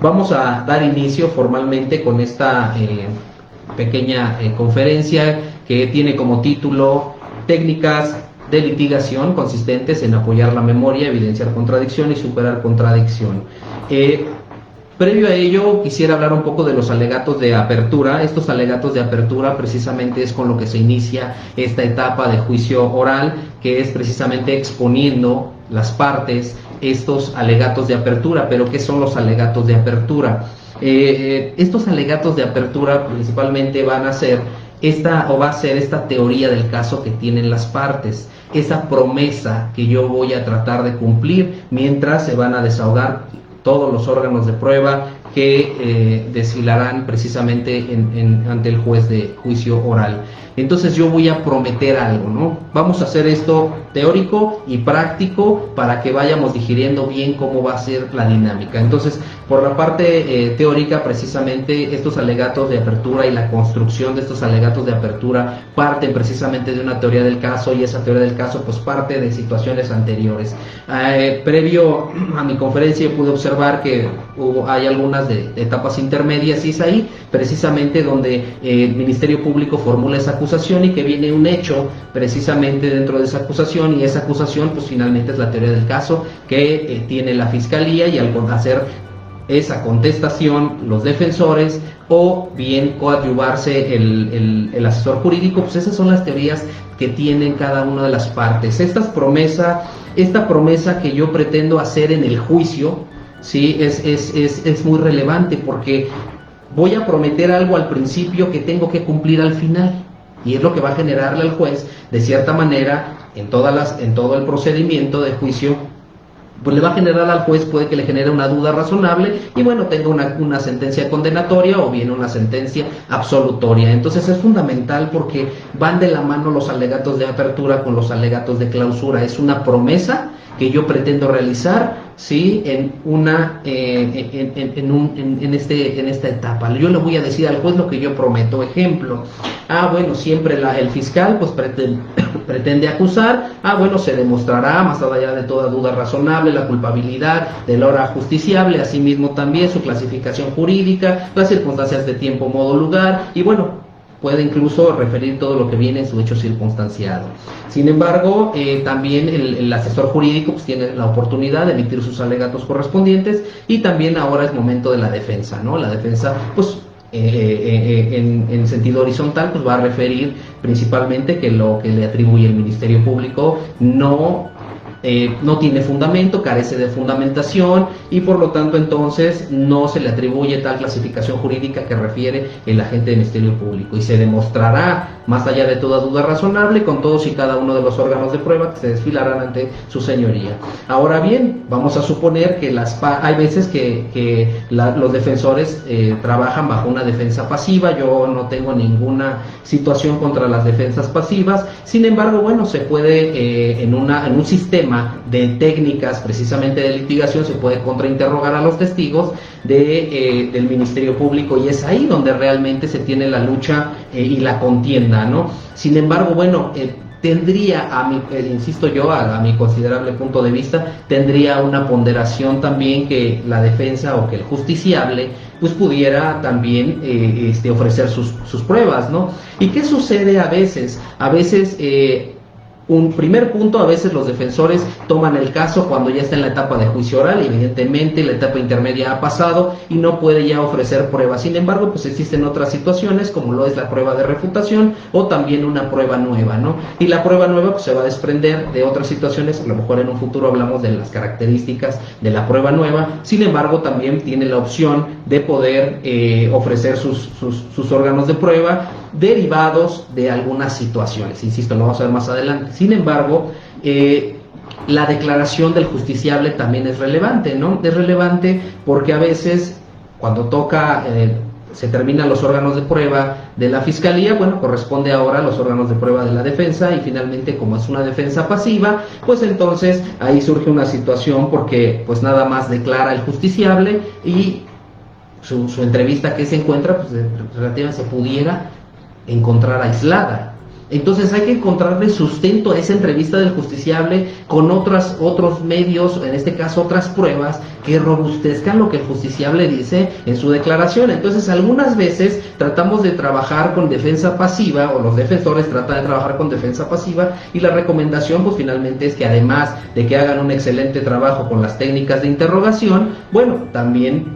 Vamos a dar inicio formalmente con esta pequeña conferencia que tiene como título Técnicas de litigación consistentes en apoyar la memoria, evidenciar contradicción y superar contradicción. Previo a ello, quisiera hablar un poco de los alegatos de apertura. Estos alegatos de apertura precisamente es con lo que se inicia esta etapa de juicio oral, que es precisamente exponiendo las partes estos alegatos de apertura. Pero ¿qué son los alegatos de apertura? Estos alegatos de apertura principalmente van a ser va a ser esta teoría del caso que tienen las partes, esa promesa que yo voy a tratar de cumplir mientras se van a desahogar todos los órganos de prueba que desfilarán precisamente ante el juez de juicio oral. Entonces yo voy a prometer algo, ¿no? Vamos a hacer esto teórico y práctico para que vayamos digiriendo bien cómo va a ser la dinámica. Entonces, por la parte teórica, precisamente estos alegatos de apertura y la construcción de estos alegatos de apertura parten precisamente de una teoría del caso, y esa teoría del caso pues parte de situaciones anteriores. Previo a mi conferencia pude observar que hay algunas de etapas intermedias, y es ahí precisamente donde el Ministerio Público formula esa acusación y que viene un hecho precisamente dentro de esa acusación, y esa acusación pues finalmente es la teoría del caso que tiene la Fiscalía, y al hacer esa contestación los defensores o bien coadyuvarse el asesor jurídico, pues esas son las teorías que tienen cada una de las partes. Esta promesa que yo pretendo hacer en el juicio, sí, es muy relevante, porque voy a prometer algo al principio que tengo que cumplir al final, y es lo que va a generarle al juez, de cierta manera, en todo el procedimiento de juicio, pues le va a generar al juez, puede que le genere una duda razonable, y bueno, tenga una sentencia condenatoria o bien una sentencia absolutoria. Entonces es fundamental, porque van de la mano los alegatos de apertura con los alegatos de clausura. Es una promesa que yo pretendo realizar, sí, en esta etapa. Yo le voy a decir al juez lo que yo prometo. Ejemplo: bueno, siempre el fiscal pues pretende acusar. Bueno, se demostrará, más allá de toda duda razonable, la culpabilidad del hora justiciable, asimismo también su clasificación jurídica, las circunstancias de tiempo, modo, lugar, y bueno, puede incluso referir todo lo que viene en su hecho circunstanciado. Sin embargo, también el asesor jurídico pues tiene la oportunidad de emitir sus alegatos correspondientes, y también ahora es momento de la defensa, ¿no? La defensa, pues, en sentido horizontal, pues va a referir principalmente que lo que le atribuye el Ministerio Público no tiene fundamento, carece de fundamentación, y por lo tanto entonces no se le atribuye tal clasificación jurídica que refiere el agente del Ministerio Público, y se demostrará, más allá de toda duda razonable, con todos y cada uno de los órganos de prueba que se desfilarán ante su señoría. Ahora bien, vamos a suponer que hay veces que los defensores trabajan bajo una defensa pasiva. Yo no tengo ninguna situación contra las defensas pasivas. Sin embargo, bueno, se puede en un sistema de técnicas precisamente de litigación, se puede contrainterrogar a los testigos del Ministerio Público, y es ahí donde realmente se tiene la lucha y la contienda, ¿no? Sin embargo, bueno, tendría, insisto yo, a mi considerable punto de vista, tendría una ponderación también que la defensa o que el justiciable pues pudiera también ofrecer sus pruebas, ¿no? ¿Y qué sucede a veces? A veces un primer punto, a veces los defensores toman el caso cuando ya está en la etapa de juicio oral, y evidentemente la etapa intermedia ha pasado y no puede ya ofrecer pruebas. Sin embargo, pues existen otras situaciones, como lo es la prueba de refutación o también una prueba nueva, ¿no? Y la prueba nueva pues se va a desprender de otras situaciones. A lo mejor en un futuro hablamos de las características de la prueba nueva. Sin embargo, también tiene la opción de poder ofrecer sus órganos de prueba derivados de algunas situaciones. Insisto, lo vamos a ver más adelante. Sin embargo, la declaración del justiciable también es relevante, ¿no? Es relevante porque a veces, cuando se terminan los órganos de prueba de la Fiscalía, bueno, corresponde ahora a los órganos de prueba de la defensa, y finalmente, como es una defensa pasiva, pues entonces ahí surge una situación, porque pues nada más declara el justiciable, y su entrevista que se encuentra, pues relativamente se pudiera encontrar aislada. Entonces hay que encontrarle sustento a esa entrevista del justiciable con otros medios, en este caso otras pruebas, que robustezcan lo que el justiciable dice en su declaración. Entonces algunas veces tratamos de trabajar con defensa pasiva, o los defensores tratan de trabajar con defensa pasiva, y la recomendación pues finalmente es que además de que hagan un excelente trabajo con las técnicas de interrogación, bueno, también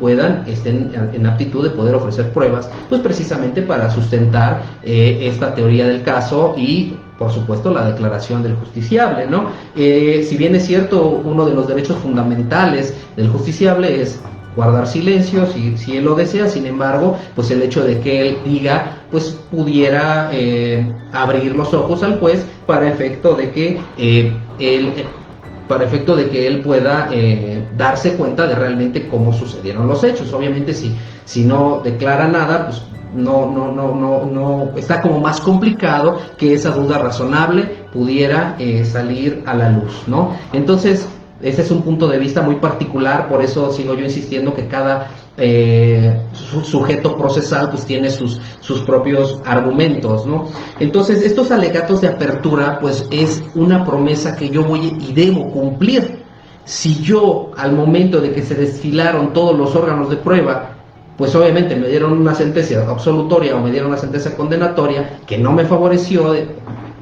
estén en aptitud de poder ofrecer pruebas, pues precisamente para sustentar esta teoría del caso y por supuesto la declaración del justiciable, ¿no? Si bien es cierto, uno de los derechos fundamentales del justiciable es guardar silencio si él lo desea, sin embargo, pues el hecho de que él diga, pues pudiera abrir los ojos al juez para efecto de que él pueda darse cuenta de realmente cómo sucedieron los hechos. Obviamente si no declara nada, pues no está como más complicado que esa duda razonable pudiera salir a la luz, ¿no? Entonces, ese es un punto de vista muy particular, por eso sigo yo insistiendo que cada sujeto procesal pues tiene sus propios argumentos, ¿no? Entonces, estos alegatos de apertura pues es una promesa que yo voy y debo cumplir. Si yo, al momento de que se desfilaron todos los órganos de prueba, pues obviamente me dieron una sentencia absolutoria o me dieron una sentencia condenatoria que no me favoreció,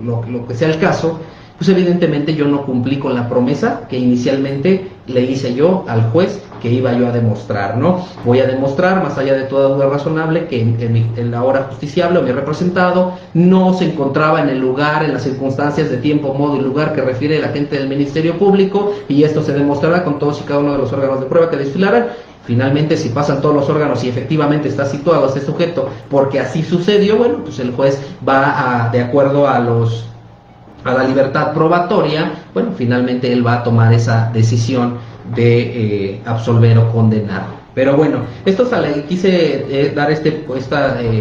lo que sea el caso, pues evidentemente yo no cumplí con la promesa que inicialmente le hice yo al juez que iba yo a demostrar, ¿no? Voy a demostrar, más allá de toda duda razonable, que en la hora justiciable o mi representado no se encontraba en el lugar, en las circunstancias de tiempo, modo y lugar que refiere el agente del Ministerio Público, y esto se demostrará con todos y cada uno de los órganos de prueba que desfilaran. Finalmente, si pasan todos los órganos y efectivamente está situado este sujeto porque así sucedió, bueno, pues el juez va de acuerdo a la libertad probatoria, bueno, finalmente él va a tomar esa decisión de absolver o condenar. Pero bueno, quise dar este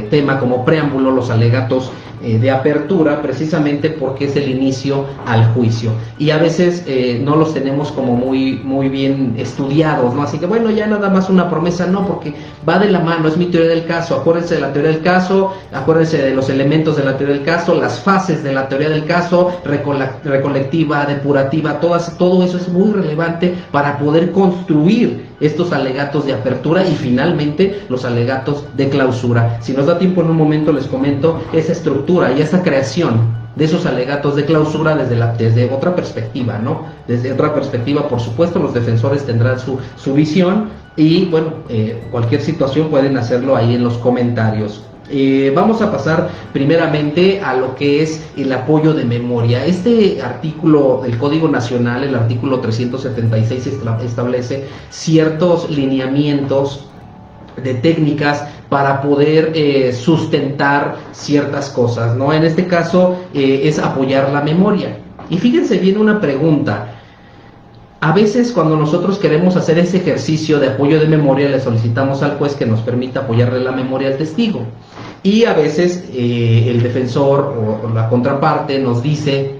tema como preámbulo, los alegatos de apertura, precisamente porque es el inicio al juicio. Y a veces no los tenemos como muy bien estudiados, ¿no? Así que bueno, ya nada más una promesa, no, porque va de la mano, es mi teoría del caso. Acuérdense de la teoría del caso, acuérdense de los elementos de la teoría del caso, las fases de la teoría del caso, recolectiva, depurativa, todo eso es muy relevante para poder construir estos alegatos de apertura y finalmente los alegatos de clausura. Si nos da tiempo en un momento les comento esa estructura y esa creación de esos alegatos de clausura desde otra perspectiva, ¿no? Desde otra perspectiva, por supuesto, los defensores tendrán su visión y, bueno, cualquier situación pueden hacerlo ahí en los comentarios. Vamos a pasar primeramente a lo que es el apoyo de memoria. Este artículo del Código Nacional, el artículo 376, establece ciertos lineamientos de técnicas para poder sustentar ciertas cosas, ¿no? En este caso es apoyar la memoria. Y fíjense bien una pregunta. A veces cuando nosotros queremos hacer ese ejercicio de apoyo de memoria, le solicitamos al juez que nos permita apoyarle la memoria al testigo. Y a veces el defensor o la contraparte nos dice,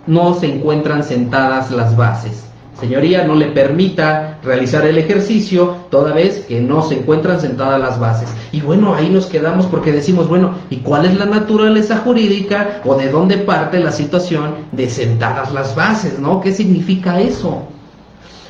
no se encuentran sentadas las bases. Señoría, no le permita realizar el ejercicio toda vez que no se encuentran sentadas las bases. Y bueno, ahí nos quedamos porque decimos, bueno, ¿y cuál es la naturaleza jurídica o de dónde parte la situación de sentadas las bases, ¿no? ¿Qué significa eso?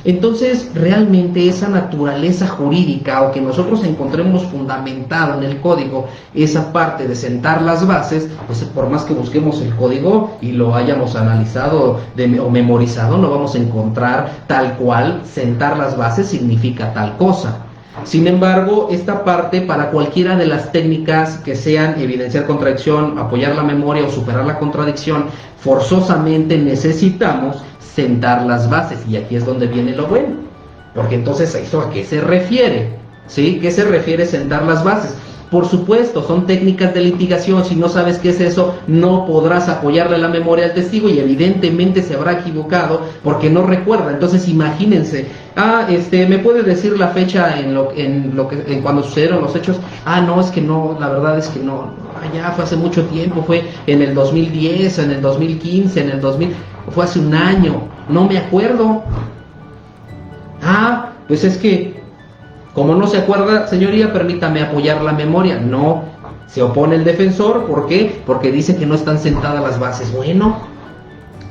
Entonces, realmente esa naturaleza jurídica o que nosotros encontremos fundamentado en el código, esa parte de sentar las bases, pues por más que busquemos el código y lo hayamos analizado o memorizado, no vamos a encontrar tal cual sentar las bases significa tal cosa. Sin embargo, esta parte para cualquiera de las técnicas que sean evidenciar contradicción, apoyar la memoria o superar la contradicción, forzosamente necesitamos sentar las bases, y aquí es donde viene lo bueno, porque entonces ¿eso a qué se refiere? ¿Sí? ¿Qué se refiere sentar las bases? Por supuesto, son técnicas de litigación. Si no sabes qué es eso, no podrás apoyarle la memoria al testigo y evidentemente se habrá equivocado porque no recuerda. Entonces imagínense, ¿me puede decir la fecha en cuando sucedieron los hechos? No, es que no, la verdad es que no, ya fue hace mucho tiempo, fue en el 2010, en el 2015, en el 2000, fue hace un año, no me acuerdo. Pues es que como no se acuerda, señoría, permítame apoyar la memoria. No, Se opone el defensor, ¿por qué? Porque dice que no están sentadas las bases. Bueno,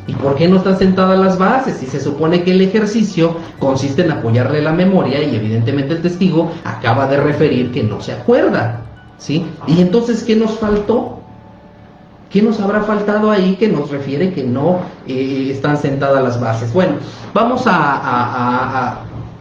¿y por qué no están sentadas las bases? Si se supone que el ejercicio consiste en apoyarle la memoria y evidentemente el testigo acaba de referir que no se acuerda, ¿sí? Y entonces, ¿qué nos faltó? ¿Qué nos habrá faltado ahí que nos refiere que no están sentadas las bases? Bueno, vamos a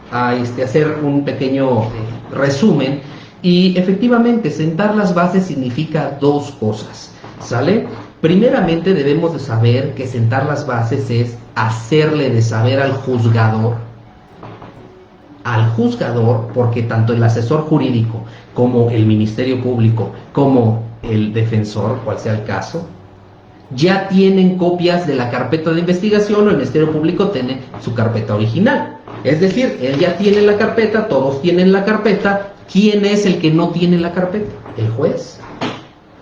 hacer un pequeño resumen. Y efectivamente, sentar las bases significa dos cosas, ¿sale? Primeramente debemos de saber que sentar las bases es hacerle de saber al juzgador, porque tanto el asesor jurídico como el Ministerio Público, como el defensor, cual sea el caso, ya tienen copias de la carpeta de investigación o el Ministerio Público tiene su carpeta original. Es decir, él ya tiene la carpeta, todos tienen la carpeta. ¿Quién es el que no tiene la carpeta? El juez.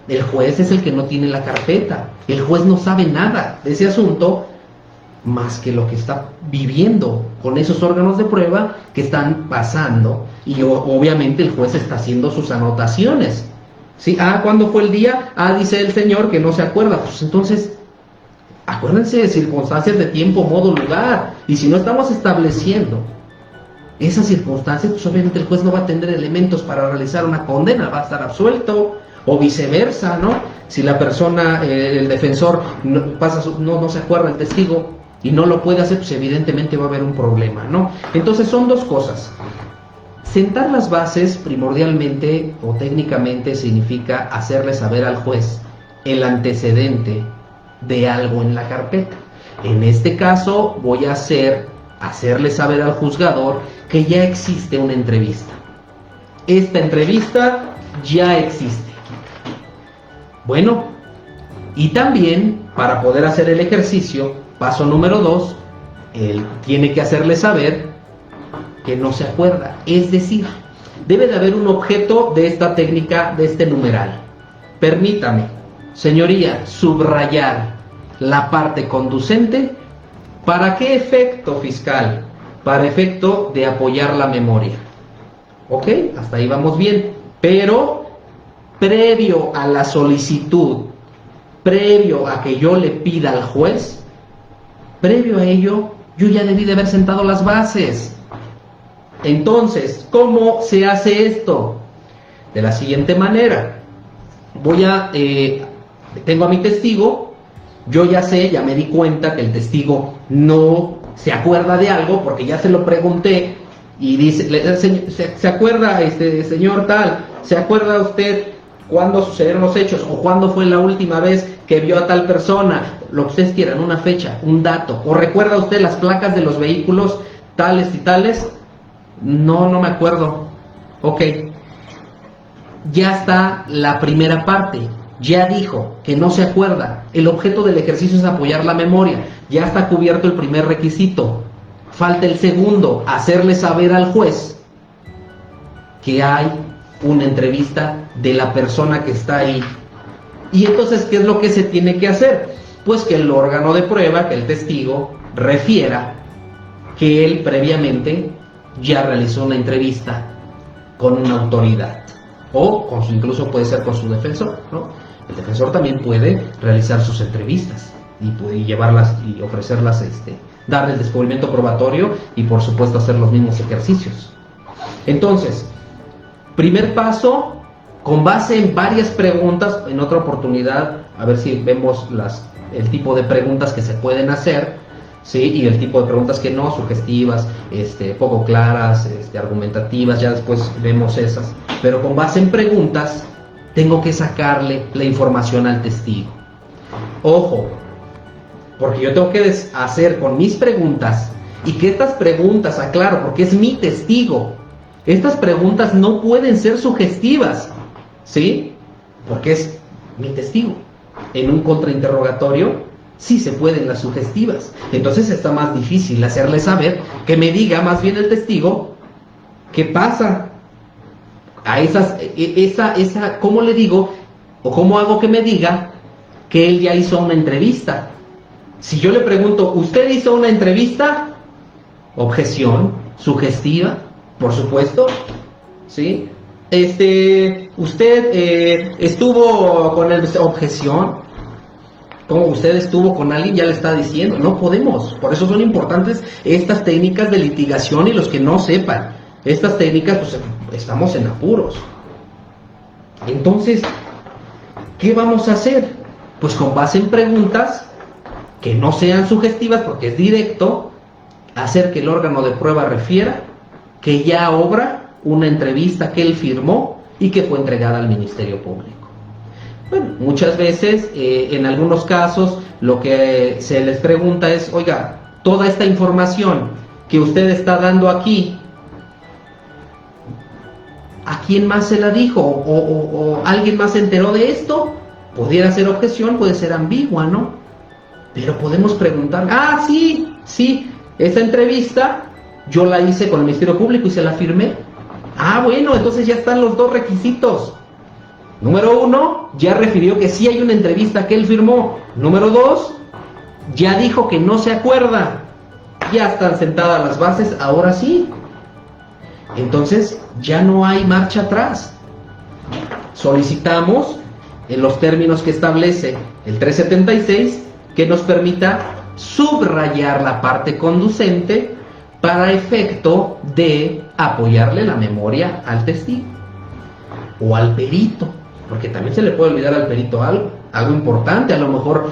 El juez es el que no tiene la carpeta. El juez no sabe nada de ese asunto más que lo que está viviendo con esos órganos de prueba que están pasando. Y obviamente el juez está haciendo sus anotaciones. ¿Sí? ¿Cuándo fue el día? Dice el señor que no se acuerda. Pues entonces, acuérdense de circunstancias de tiempo, modo, lugar. Y si no estamos estableciendo esas circunstancias, pues obviamente el juez no va a tener elementos para realizar una condena, va a estar absuelto, o viceversa, ¿no? Si la persona, el defensor, no se acuerda el testigo y no lo puede hacer, pues evidentemente va a haber un problema, ¿no? Entonces son dos cosas. Sentar las bases primordialmente o técnicamente significa hacerle saber al juez el antecedente de algo en la carpeta. En este caso voy a hacerle saber al juzgador que ya existe una entrevista. Esta entrevista ya existe. Bueno, y también para poder hacer el ejercicio, paso número 2, él tiene que hacerle saber que no se acuerda. Es decir, debe de haber un objeto de esta técnica, de este numeral. Permítame, señoría, subrayar la parte conducente. ¿Para qué efecto, fiscal? Para efecto de apoyar la memoria. ¿Ok? Hasta ahí vamos bien. Pero, previo a la solicitud, previo a que yo le pida al juez, previo a ello, yo ya debí de haber sentado las bases. Entonces, ¿cómo se hace esto? De la siguiente manera. Tengo a mi testigo. Yo ya me di cuenta que el testigo no se acuerda de algo porque ya se lo pregunté y dice, ¿se acuerda, señor tal? ¿Se acuerda usted cuándo sucedieron los hechos o cuándo fue la última vez que vio a tal persona? Lo que ustedes quieran, una fecha, un dato. ¿O recuerda usted las placas de los vehículos tales y tales? No me acuerdo. Ok. Ya está la primera parte. Ya dijo que no se acuerda. El objeto del ejercicio es apoyar la memoria. Ya está cubierto el primer requisito. Falta el segundo, hacerle saber al juez que hay una entrevista de la persona que está ahí. Y entonces, ¿qué es lo que se tiene que hacer? Pues que el órgano de prueba, que el testigo, refiera que él previamente ya realizó una entrevista con una autoridad. O incluso puede ser con su defensor, ¿no? El defensor también puede realizar sus entrevistas y puede llevarlas y ofrecerlas, darle el descubrimiento probatorio y por supuesto hacer los mismos ejercicios. Entonces, primer paso, con base en varias preguntas, en otra oportunidad, a ver si vemos el tipo de preguntas que se pueden hacer, ¿sí? Y el tipo de preguntas que no, sugestivas, poco claras, argumentativas, ya después vemos esas. Pero con base en preguntas, tengo que sacarle la información al testigo. Ojo, porque yo tengo que hacer con mis preguntas, y que estas preguntas, aclaro, porque es mi testigo, estas preguntas no pueden ser sugestivas, ¿sí? Porque es mi testigo. En un contrainterrogatorio, sí se pueden las sugestivas. Entonces está más difícil hacerle saber, que me diga más bien el testigo, qué pasa. ¿Cómo le digo o cómo hago que me diga que él ya hizo una entrevista? Si yo le pregunto, ¿usted hizo una entrevista? Objeción, sugestiva, por supuesto, ¿sí? usted estuvo con el objeción, como usted estuvo con alguien, ya le está diciendo, no podemos. Por eso son importantes estas técnicas de litigación, y los que no sepan estas técnicas, pues estamos en apuros. Entonces, ¿qué vamos a hacer? Pues con base en preguntas que no sean sugestivas, porque es directo, hacer que el órgano de prueba refiera que ya obra una entrevista que él firmó y que fue entregada al Ministerio Público. Bueno, muchas veces, en algunos casos, lo que se les pregunta es, oiga, toda esta información que usted está dando aquí, ¿a quién más se la dijo? ¿O alguien más se enteró de esto? Pudiera ser objeción, puede ser ambigua, ¿no? Pero podemos preguntar, sí, esa entrevista yo la hice con el Ministerio Público y se la firmé. Bueno, entonces ya están los dos requisitos. Número 1, ya refirió que sí hay una entrevista que él firmó. Número 2, ya dijo que no se acuerda. Ya están sentadas las bases, ahora sí. Entonces, ya no hay marcha atrás. Solicitamos, en los términos que establece el 376, que nos permita subrayar la parte conducente para efecto de apoyarle la memoria al testigo o al perito, porque también se le puede olvidar al perito algo importante. A lo mejor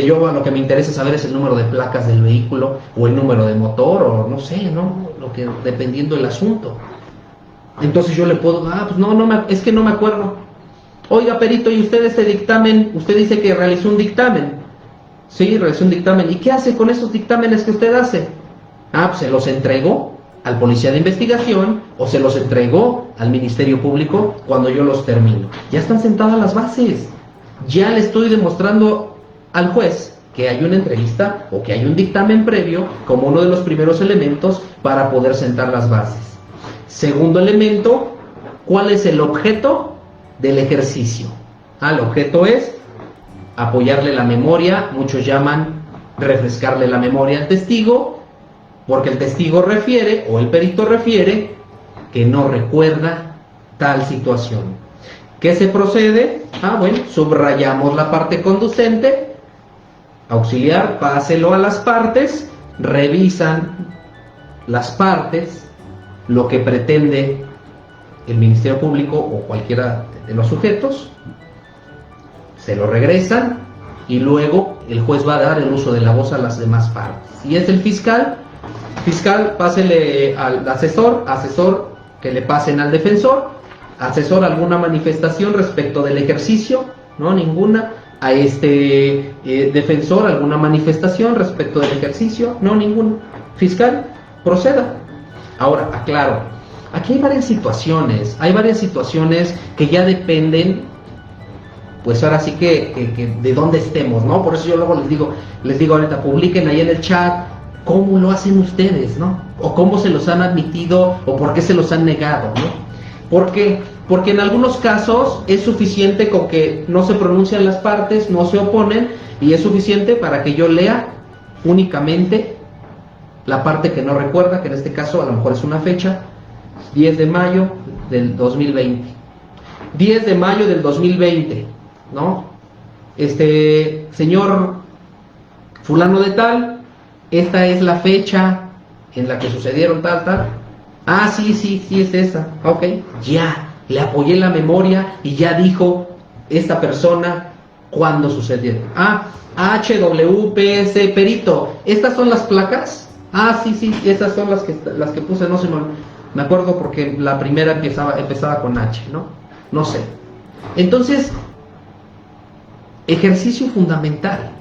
yo lo que me interesa saber es el número de placas del vehículo o el número de motor, o no sé, ¿no? Dependiendo del asunto. Entonces yo le puedo, es que no me acuerdo. Oiga, perito, ¿y usted este dictamen? Usted dice que realizó un dictamen. Sí, realizó un dictamen. ¿Y qué hace con esos dictámenes que usted hace? Pues se los entregó al policía de investigación o se los entregó al Ministerio Público cuando yo los termino. Ya están sentadas las bases. Ya le estoy demostrando al juez que hay una entrevista o que hay un dictamen previo como uno de los primeros elementos para poder sentar las bases. Segundo elemento, ¿cuál es el objeto del ejercicio? El objeto es apoyarle la memoria, muchos llaman refrescarle la memoria al testigo, porque el testigo refiere, o el perito refiere, que no recuerda tal situación. ¿Qué se procede? Subrayamos la parte conducente, auxiliar, páselo a las partes, revisan las partes, lo que pretende el Ministerio Público o cualquiera de los sujetos, se lo regresan y luego el juez va a dar el uso de la voz a las demás partes. Si es el fiscal, pásele al asesor que le pasen al defensor, asesor alguna manifestación respecto del ejercicio, no ninguna, a defensor alguna manifestación respecto del ejercicio, no ninguna, fiscal, proceda. Ahora, aclaro, aquí hay varias situaciones que ya dependen, pues ahora sí que de dónde estemos, ¿no? Por eso yo luego les digo ahorita, publiquen ahí en el chat cómo lo hacen ustedes, ¿no? O cómo se los han admitido, o por qué se los han negado, ¿no? Porque en algunos casos es suficiente con que no se pronuncian las partes, no se oponen, y es suficiente para que yo lea únicamente la parte que no recuerda, que en este caso a lo mejor es una fecha, 10 de mayo del 2020. 10 de mayo del 2020, ¿no? Señor fulano de tal, esta es la fecha en la que sucedieron tal. Sí, es esa. Ok, ya, le apoyé la memoria y ya dijo esta persona cuándo sucedieron. HWPS, perito, ¿estas son las placas? Sí, estas son las que puse, no sé, me acuerdo porque la primera empezaba con H, ¿no? No sé. Entonces, ejercicio fundamental,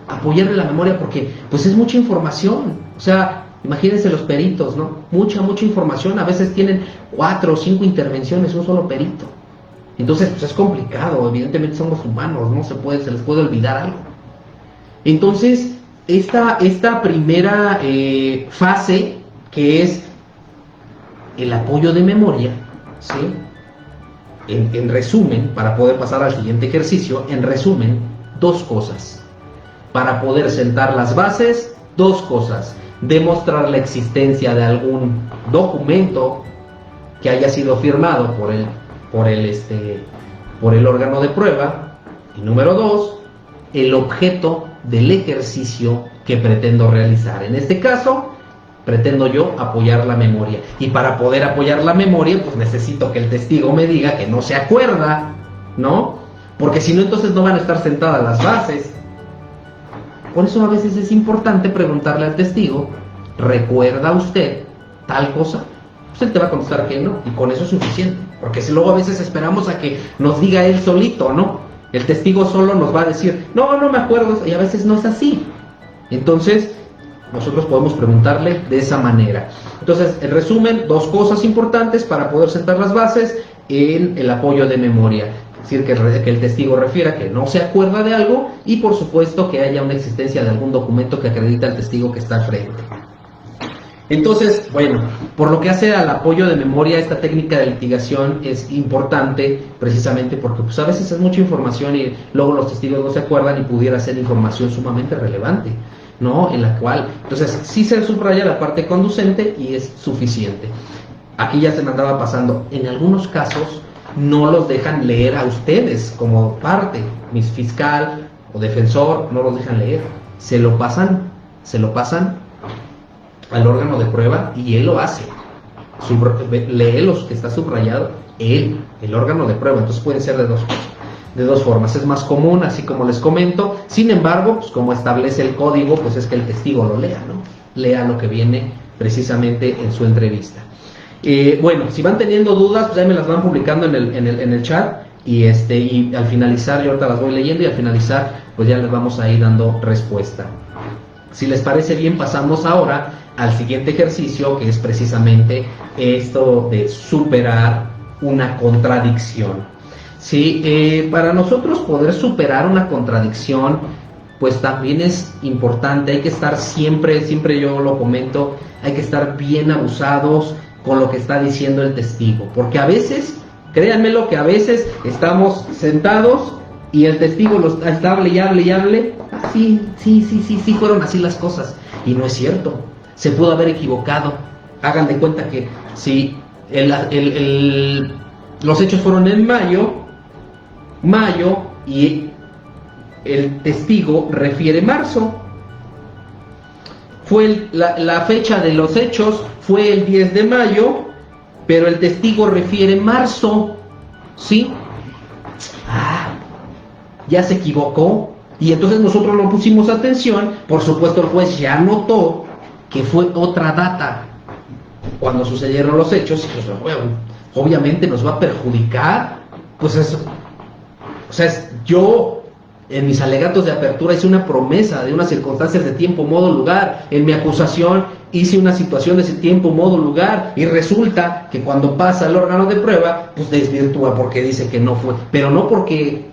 apoyarle la memoria, porque pues es mucha información. O sea, imagínense los peritos, ¿no? Mucha información, a veces tienen 4 o 5 intervenciones un solo perito. Entonces, pues es complicado, evidentemente somos humanos, se les puede olvidar algo. Entonces, esta primera fase, que es el apoyo de memoria, ¿sí? En resumen, para poder pasar al siguiente ejercicio, en resumen, 2 cosas. Para poder sentar las bases, 2 cosas. Demostrar la existencia de algún documento que haya sido firmado por el órgano de prueba. Y número 2, el objeto del ejercicio que pretendo realizar. En este caso, pretendo yo apoyar la memoria. Y para poder apoyar la memoria, pues necesito que el testigo me diga que no se acuerda, ¿no? Porque si no, entonces no van a estar sentadas las bases. Por eso a veces es importante preguntarle al testigo, ¿recuerda usted tal cosa? Pues él te va a contestar que no, y con eso es suficiente. Porque si luego a veces esperamos a que nos diga él solito, ¿no? El testigo solo nos va a decir, no, no me acuerdo, y a veces no es así. Entonces, nosotros podemos preguntarle de esa manera. Entonces, en resumen, 2 cosas importantes para poder sentar las bases en el apoyo de memoria. Es decir, que el testigo refiera que no se acuerda de algo y, por supuesto, que haya una existencia de algún documento que acredite al testigo que está al frente. Entonces, bueno, por lo que hace al apoyo de memoria, esta técnica de litigación es importante precisamente porque pues a veces es mucha información y luego los testigos no se acuerdan y pudiera ser información sumamente relevante, ¿no? En la cual, entonces, sí se subraya la parte conducente y es suficiente. Aquí ya se me andaba pasando, en algunos casos no los dejan leer a ustedes como parte, mis fiscal o defensor, no los dejan leer, se lo pasan al órgano de prueba y él lo hace. Lee los que está subrayado, el órgano de prueba. Entonces pueden ser de dos formas. Es más común, así como les comento. Sin embargo, pues como establece el código, pues es que el testigo lo lea, ¿no? Lea lo que viene precisamente en su entrevista. Bueno, si van teniendo dudas, pues ya me las van publicando en el chat y al finalizar, yo ahorita las voy leyendo y al finalizar, pues ya les vamos a ir dando respuesta. Si les parece bien, pasamos ahora al siguiente ejercicio, que es precisamente esto de superar una contradicción. Sí, para nosotros poder superar una contradicción, pues también es importante, hay que estar siempre yo lo comento, hay que estar bien abusados con lo que está diciendo el testigo, porque a veces, créanmelo que a veces estamos sentados y el testigo está hable y hable, sí, fueron así las cosas, y no es cierto, se pudo haber equivocado. Hagan de cuenta que si los hechos fueron en mayo y el testigo refiere marzo, la fecha de los hechos fue el 10 de mayo, pero el testigo refiere marzo, ¿sí? Ya se equivocó, y entonces nosotros no pusimos atención. Por supuesto el juez ya notó que fue otra data cuando sucedieron los hechos, y pues bueno, obviamente nos va a perjudicar, pues eso. O sea, yo en mis alegatos de apertura hice una promesa de unas circunstancias de tiempo, modo, lugar. En mi acusación hice una situación de ese tiempo, modo, lugar, y resulta que cuando pasa el órgano de prueba, pues desvirtúa porque dice que no fue, pero no porque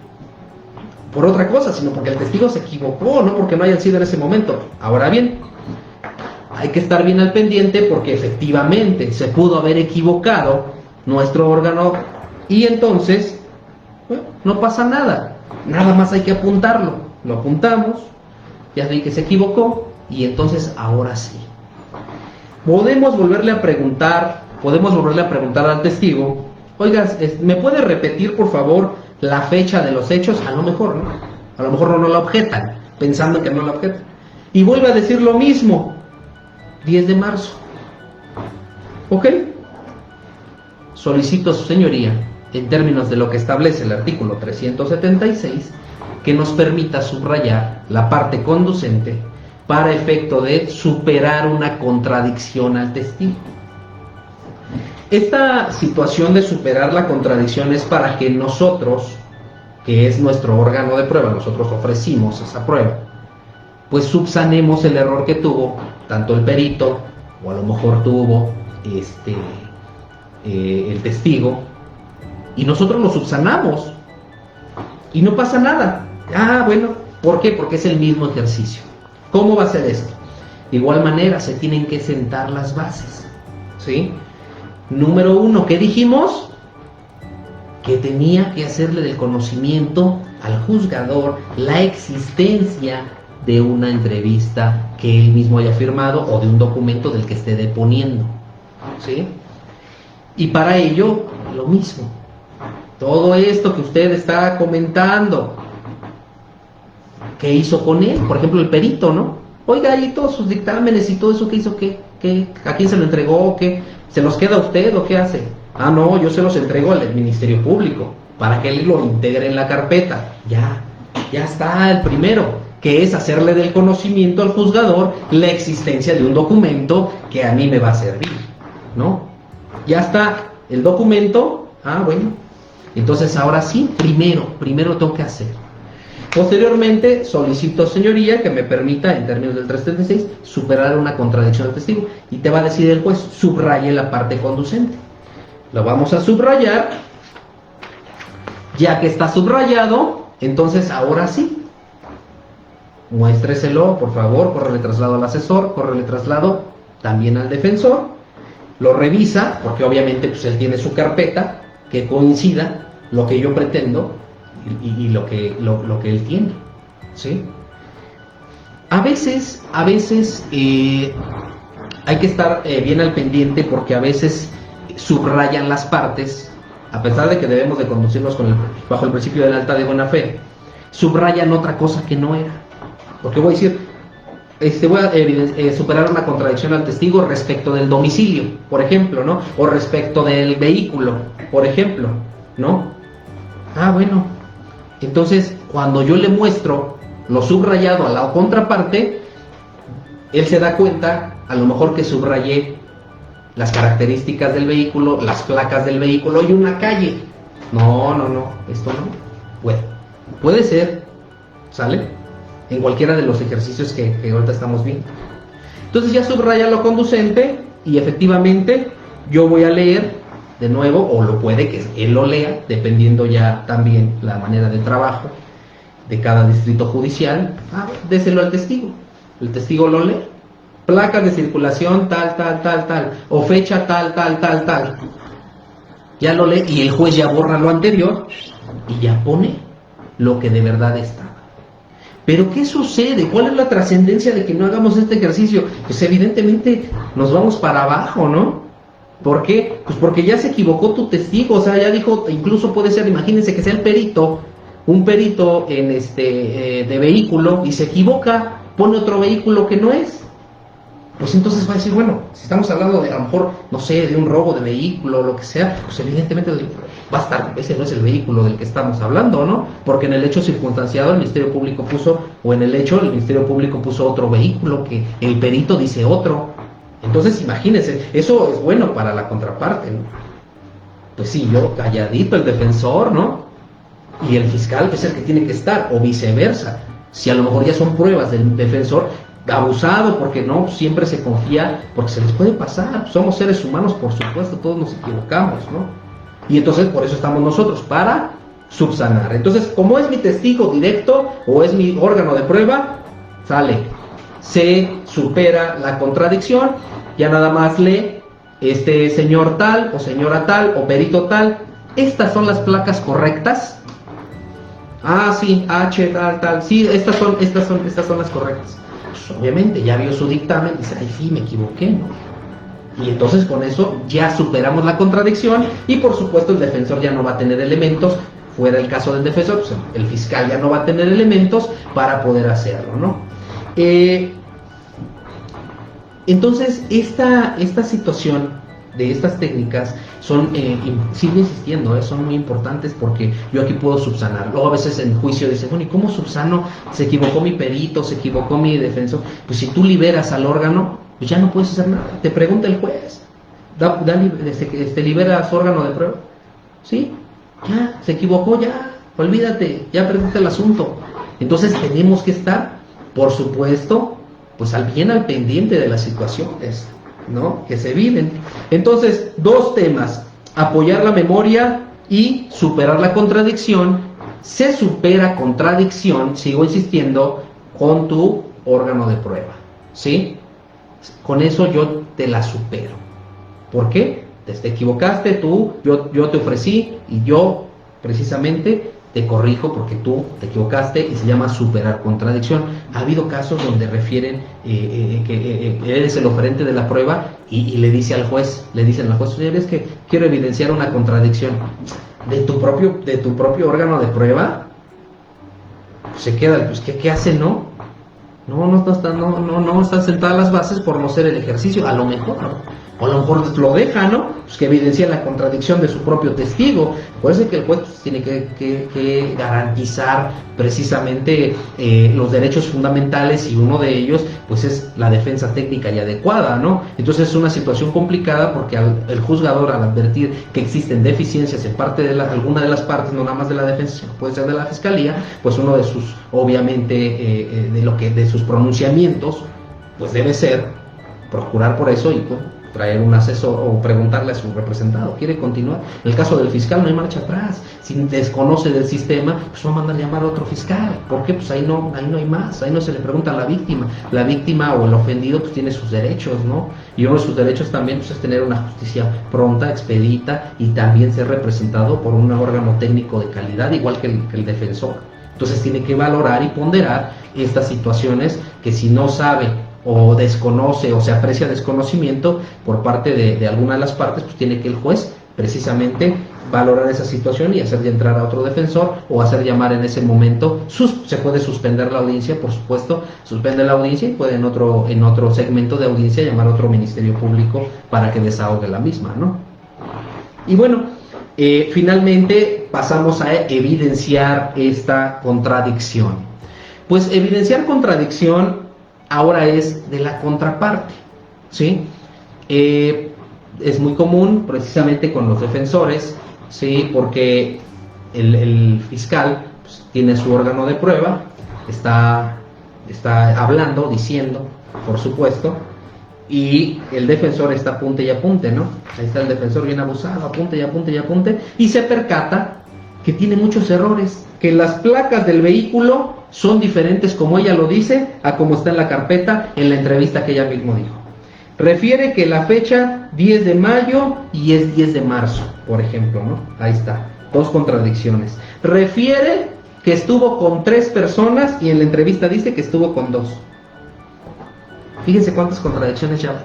por otra cosa, sino porque el testigo se equivocó, no porque no hayan sido en ese momento. Ahora bien, hay que estar bien al pendiente porque efectivamente se pudo haber equivocado nuestro órgano y entonces, bueno, no pasa nada, nada más hay que apuntarlo, lo apuntamos, ya vi que se equivocó y entonces ahora sí. Podemos volverle a preguntar al testigo, oiga, ¿me puede repetir por favor la fecha de los hechos? A lo mejor no la objetan, pensando que no la objetan. Y vuelve a decir lo mismo, 10 de marzo. ¿Ok? Solicito a su señoría, en términos de lo que establece el artículo 376, que nos permita subrayar la parte conducente para efecto de superar una contradicción al testigo. Esta situación de superar la contradicción es para que nosotros, que es nuestro órgano de prueba, nosotros ofrecimos esa prueba, pues subsanemos el error que tuvo tanto el perito, o a lo mejor tuvo el testigo, y nosotros lo subsanamos, y no pasa nada. Bueno, ¿por qué? Porque es el mismo ejercicio. ¿Cómo va a ser esto? De igual manera, se tienen que sentar las bases, ¿sí? Número 1, ¿qué dijimos? Que tenía que hacerle del conocimiento al juzgador la existencia de una entrevista que él mismo haya firmado o de un documento del que esté deponiendo, ¿sí? Y para ello, lo mismo. Todo esto que usted está comentando, ¿qué hizo con él? Por ejemplo, el perito, ¿no? Oiga, y todos sus dictámenes y todo eso, ¿qué hizo? ¿A quién se lo entregó? ¿Qué? ¿Se los queda a usted o qué hace? Ah, no, yo se los entrego al Ministerio Público para que él lo integre en la carpeta. Ya está el primero, que es hacerle del conocimiento al juzgador la existencia de un documento que a mí me va a servir, ¿no? Ya está el documento. Ah, bueno, entonces ahora sí, primero tengo que hacer. Posteriormente, solicito, señoría, que me permita, en términos del 336, superar una contradicción del testigo. Y te va a decir el juez, subraye la parte conducente. Lo vamos a subrayar. Ya que está subrayado, entonces ahora sí, muéstreselo, por favor, córrele traslado al asesor, córrele traslado también al defensor. Lo revisa, porque obviamente pues, él tiene su carpeta, que coincida lo que yo pretendo y lo que él tiene, ¿sí? A veces hay que estar bien al pendiente, porque a veces subrayan las partes, a pesar de que debemos de conducirnos bajo el principio de la alta de buena fe, subrayan otra cosa que no era. Porque voy a decir, voy a superar una contradicción al testigo respecto del domicilio, por ejemplo, ¿no? O respecto del vehículo, por ejemplo, ¿no? Ah, bueno. Entonces, cuando yo le muestro lo subrayado a la contraparte, él se da cuenta, a lo mejor, que subrayé las características del vehículo, las placas del vehículo y una calle. No, esto no. Puede ser, ¿sale? En cualquiera de los ejercicios que ahorita estamos viendo. Entonces ya subraya lo conducente y efectivamente yo voy a leer de nuevo, o lo puede que él lo lea, dependiendo ya también la manera de trabajo de cada distrito judicial. Déselo al testigo. El testigo lo lee. Placas de circulación tal, o fecha tal. Ya lo lee y el juez ya borra lo anterior y ya pone lo que de verdad está. Pero ¿qué sucede? ¿Cuál es la trascendencia de que no hagamos este ejercicio? Pues evidentemente nos vamos para abajo, ¿no? ¿Por qué? Pues porque ya se equivocó tu testigo, o sea, ya dijo, incluso puede ser, imagínense que sea el perito, un perito en de vehículo, y se equivoca, pone otro vehículo que no es. Pues entonces va a decir, bueno, si estamos hablando de, a lo mejor, no sé, de un robo de vehículo o lo que sea, pues evidentemente va a estar, ese no es el vehículo del que estamos hablando, ¿no? Porque en el hecho circunstanciado el Ministerio Público puso, o en el hecho el Ministerio Público puso otro vehículo que el perito dice otro. Entonces imagínense, eso es bueno para la contraparte, ¿no? Pues sí, yo calladito, el defensor, ¿no? Y el fiscal es el que tiene que estar, o viceversa. Si a lo mejor ya son pruebas del defensor, abusado, porque no siempre se confía, porque se les puede pasar, somos seres humanos, por supuesto, todos nos equivocamos, ¿no? Y entonces por eso estamos nosotros, para subsanar. Entonces, como es mi testigo directo o es mi órgano de prueba, sale, se supera la contradicción, ya nada más lee, señor tal o señora tal o perito tal, estas son las placas correctas. Ah, sí, H tal, sí, estas son las correctas. Pues obviamente ya vio su dictamen, dice, ay, sí, me equivoqué, ¿no? Y entonces con eso ya superamos la contradicción y por supuesto el defensor ya no va a tener elementos, fuera el caso del defensor, pues el fiscal ya no va a tener elementos para poder hacerlo, ¿no? Entonces esta situación de estas técnicas sigo insistiendo, son muy importantes, porque yo aquí puedo subsanar. Luego a veces en juicio dicen, bueno, ¿y cómo subsano? Se equivocó mi perito, se equivocó mi defensor. Pues si tú liberas al órgano, pues ya no puedes hacer nada. Te pregunta el juez, ¿libera su órgano de prueba? Sí, ya, se equivocó, ya, olvídate, ya perdiste el asunto. Entonces tenemos que estar, por supuesto, pues bien al pendiente de las situaciones, ¿no?, que se viven. Entonces, dos temas: apoyar la memoria y superar la contradicción. Se supera contradicción, sigo insistiendo, con tu órgano de prueba, ¿sí? Con eso yo te la supero. ¿Por qué? Te equivocaste tú, yo te ofrecí, y yo precisamente te corrijo porque tú te equivocaste, y se llama superar contradicción. Ha habido casos donde refieren que eres el oferente de la prueba y le dicen al juez, oye, es que quiero evidenciar una contradicción de tu propio órgano de prueba. Se queda, pues ¿qué hace? No están sentadas las bases por no ser el ejercicio, a lo mejor, ¿no? O a lo mejor lo deja, ¿no? Pues que evidencia la contradicción de su propio testigo. Por eso es que el juez pues, tiene que garantizar precisamente los derechos fundamentales, y uno de ellos pues es la defensa técnica y adecuada, ¿no? Entonces es una situación complicada porque el juzgador, al advertir que existen deficiencias en parte de alguna de las partes, no nada más de la defensa, sino puede ser de la fiscalía, pues uno de sus, obviamente, de sus pronunciamientos, pues debe ser procurar por eso y pues, traer un asesor o preguntarle a su representado, ¿quiere continuar? En el caso del fiscal no hay marcha atrás. Si desconoce del sistema, pues va a mandar llamar a otro fiscal. ¿Por qué? Pues ahí no hay más, ahí no se le pregunta a la víctima. La víctima o el ofendido pues tiene sus derechos, ¿no? Y uno de sus derechos también pues, es tener una justicia pronta, expedita, y también ser representado por un órgano técnico de calidad, igual que el defensor. Entonces tiene que valorar y ponderar estas situaciones que si no sabe o desconoce o se aprecia desconocimiento por parte de alguna de las partes, pues tiene que el juez precisamente valorar esa situación y hacer entrar a otro defensor o hacer llamar en ese momento. Se puede suspender la audiencia, por supuesto, suspende la audiencia y puede en otro segmento de audiencia llamar a otro ministerio público para que desahogue la misma, ¿no? Y bueno, finalmente pasamos a evidenciar esta contradicción. Pues evidenciar contradicción ahora es de la contraparte, ¿sí? Es muy común precisamente con los defensores, ¿sí? Porque el fiscal pues, tiene su órgano de prueba, está hablando, diciendo, por supuesto, y el defensor está apunte y apunte, ¿no? Ahí está el defensor bien abusado, apunte y apunte y apunte, y se percata que tiene muchos errores, que las placas del vehículo son diferentes, como ella lo dice, a como está en la carpeta en la entrevista que ella mismo dijo. Refiere que la fecha 10 de mayo y es 10 de marzo, por ejemplo, ¿no? Ahí está, dos contradicciones. Refiere que estuvo con 3 personas y en la entrevista dice que estuvo con 2. Fíjense cuántas contradicciones ya.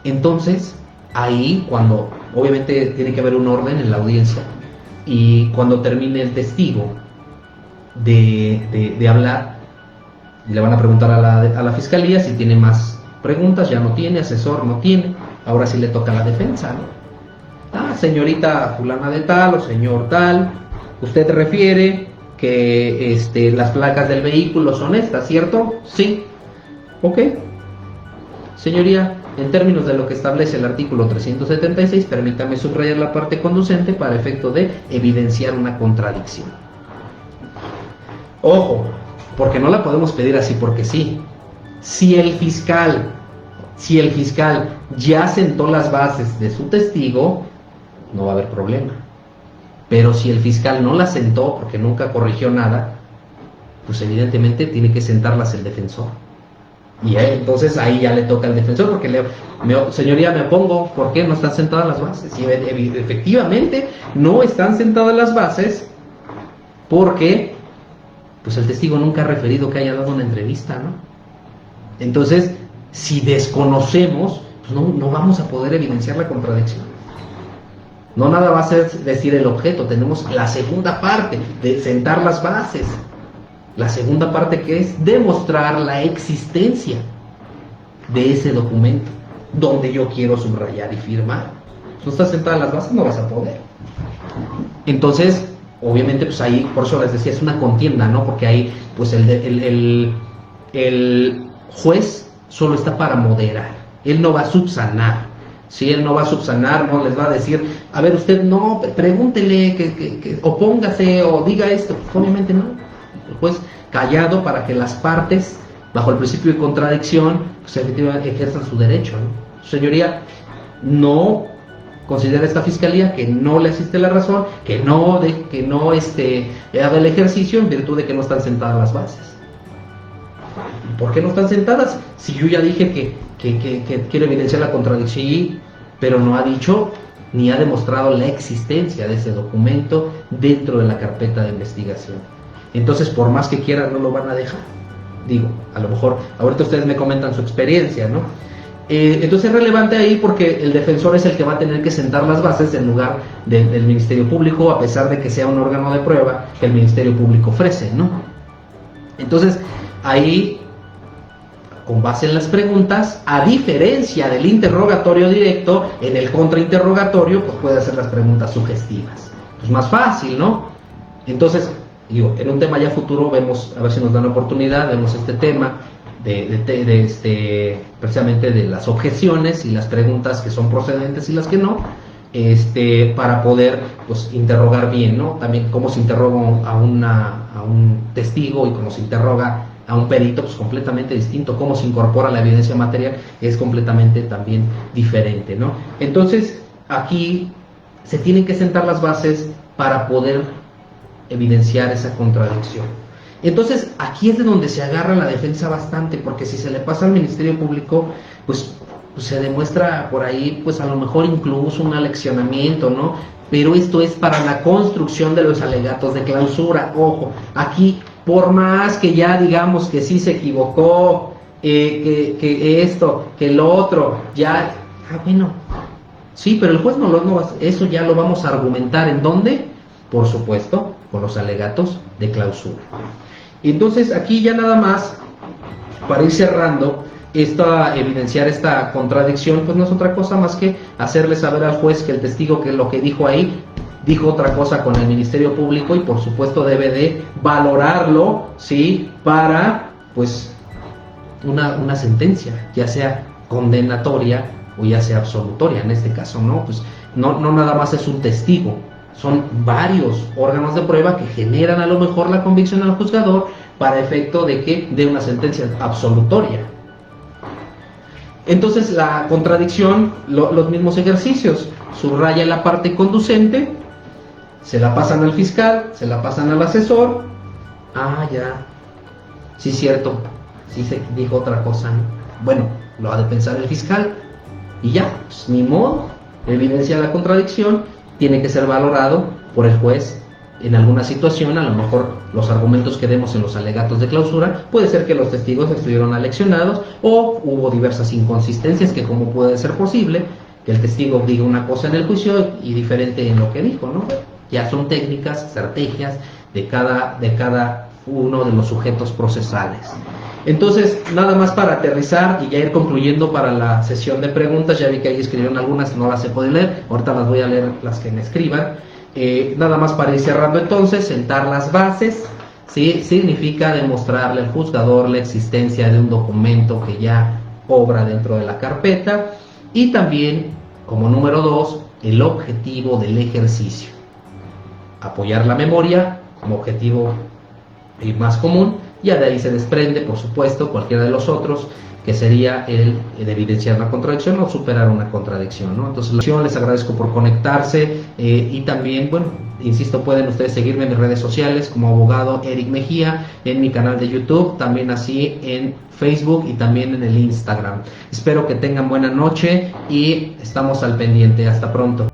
Entonces, ahí cuando, obviamente tiene que haber un orden en la audiencia, y cuando termine el testigo de hablar, le van a preguntar a la fiscalía si tiene más preguntas, ya no tiene, asesor no tiene, ahora sí le toca a la defensa, ¿no? Señorita fulana de tal o señor tal, usted refiere que las placas del vehículo son estas, ¿cierto? Sí. Ok. Señoría, en términos de lo que establece el artículo 376, permítame subrayar la parte conducente para efecto de evidenciar una contradicción. Ojo, porque no la podemos pedir así porque sí. Si el fiscal ya sentó las bases de su testigo, no va a haber problema. Pero si el fiscal no las sentó porque nunca corrigió nada, pues evidentemente tiene que sentarlas el defensor. Y entonces ahí ya le toca al defensor, porque señoría, me opongo, ¿por qué no están sentadas las bases? Y efectivamente no están sentadas las bases porque pues el testigo nunca ha referido que haya dado una entrevista, ¿no? Entonces, si desconocemos, pues no vamos a poder evidenciar la contradicción. No nada va a ser decir el objeto, tenemos la segunda parte de sentar las bases. La segunda parte, que es demostrar la existencia de ese documento donde yo quiero subrayar y firmar. Si no estás sentada en las bases, no vas a poder. Entonces, obviamente, pues ahí, por eso les decía, es una contienda, ¿no? Porque ahí, pues el juez solo está para moderar. Él no va a subsanar. Si él no va a subsanar, no les va a decir, a ver, usted no, pregúntele, que opóngase o diga esto. Pues, obviamente no. El juez callado para que las partes, bajo el principio de contradicción, pues efectivamente ejerzan su derecho, ¿no? Señoría, no considera esta fiscalía que no le asiste la razón, que no haga el ejercicio en virtud de que no están sentadas las bases. ¿Por qué no están sentadas? Si yo ya dije que quiero evidenciar la contradicción, pero no ha dicho ni ha demostrado la existencia de ese documento dentro de la carpeta de investigación. Entonces, por más que quieran, no lo van a dejar. Digo, a lo mejor, ahorita ustedes me comentan su experiencia, ¿no? Entonces es relevante ahí porque el defensor es el que va a tener que sentar las bases en lugar del Ministerio Público, a pesar de que sea un órgano de prueba que el Ministerio Público ofrece, ¿no? Entonces, ahí, con base en las preguntas, a diferencia del interrogatorio directo, en el contrainterrogatorio, pues puede hacer las preguntas sugestivas. Pues más fácil, ¿no? Entonces, digo, en un tema ya futuro vemos, a ver si nos dan oportunidad, vemos este tema precisamente de las objeciones y las preguntas que son procedentes y las que no, para poder pues interrogar bien, ¿no? También cómo se interroga a un testigo y cómo se interroga a un perito, pues completamente distinto. Cómo se incorpora la evidencia material es completamente también diferente, ¿no? Entonces, aquí se tienen que sentar las bases para poder evidenciar esa contradicción. Entonces, aquí es de donde se agarra la defensa bastante, porque si se le pasa al Ministerio Público, pues se demuestra por ahí, pues a lo mejor incluso un aleccionamiento, ¿no? Pero esto es para la construcción de los alegatos de clausura. Ojo, aquí, por más que ya digamos que sí se equivocó, que esto, que lo otro, ya, bueno, sí, pero el juez eso ya lo vamos a argumentar. ¿En dónde? Por supuesto, con los alegatos de clausura. Entonces, aquí ya nada más, para ir cerrando, evidenciar esta contradicción, pues no es otra cosa más que hacerle saber al juez que el testigo que lo que dijo ahí, dijo otra cosa con el Ministerio Público y por supuesto debe de valorarlo, ¿sí? Para, pues, una sentencia, ya sea condenatoria o ya sea absolutoria, en este caso, ¿no? Pues no nada más es un testigo. Son varios órganos de prueba que generan a lo mejor la convicción al juzgador para efecto de una sentencia absolutoria. Entonces la contradicción, los mismos ejercicios, subraya la parte conducente, se la pasan al fiscal, se la pasan al asesor. Ya, sí, cierto, sí se dijo otra cosa, ¿no? Bueno, lo ha de pensar el fiscal y ya, pues ni modo, evidencia la contradicción. Tiene que ser valorado por el juez en alguna situación. A lo mejor los argumentos que demos en los alegatos de clausura, puede ser que los testigos estuvieron aleccionados o hubo diversas inconsistencias, que como puede ser posible que el testigo diga una cosa en el juicio y diferente en lo que dijo, ¿no? Ya son técnicas, estrategias de cada uno de los sujetos procesales. Entonces, nada más para aterrizar y ya ir concluyendo para la sesión de preguntas. Ya vi que ahí escribieron algunas, no las he podido leer, ahorita las voy a leer las que me escriban. Nada más para ir cerrando entonces, sentar las bases, ¿sí? Significa demostrarle al juzgador la existencia de un documento que ya obra dentro de la carpeta, y también, como número 2, el objetivo del ejercicio. Apoyar la memoria como objetivo más común. Ya de ahí se desprende, por supuesto, cualquiera de los otros, que sería el de evidenciar una contradicción o superar una contradicción, ¿no? Entonces, les agradezco por conectarse y también, bueno, insisto, pueden ustedes seguirme en mis redes sociales como abogado Eric Mejía, en mi canal de YouTube, también así en Facebook y también en el Instagram. Espero que tengan buena noche y estamos al pendiente. Hasta pronto.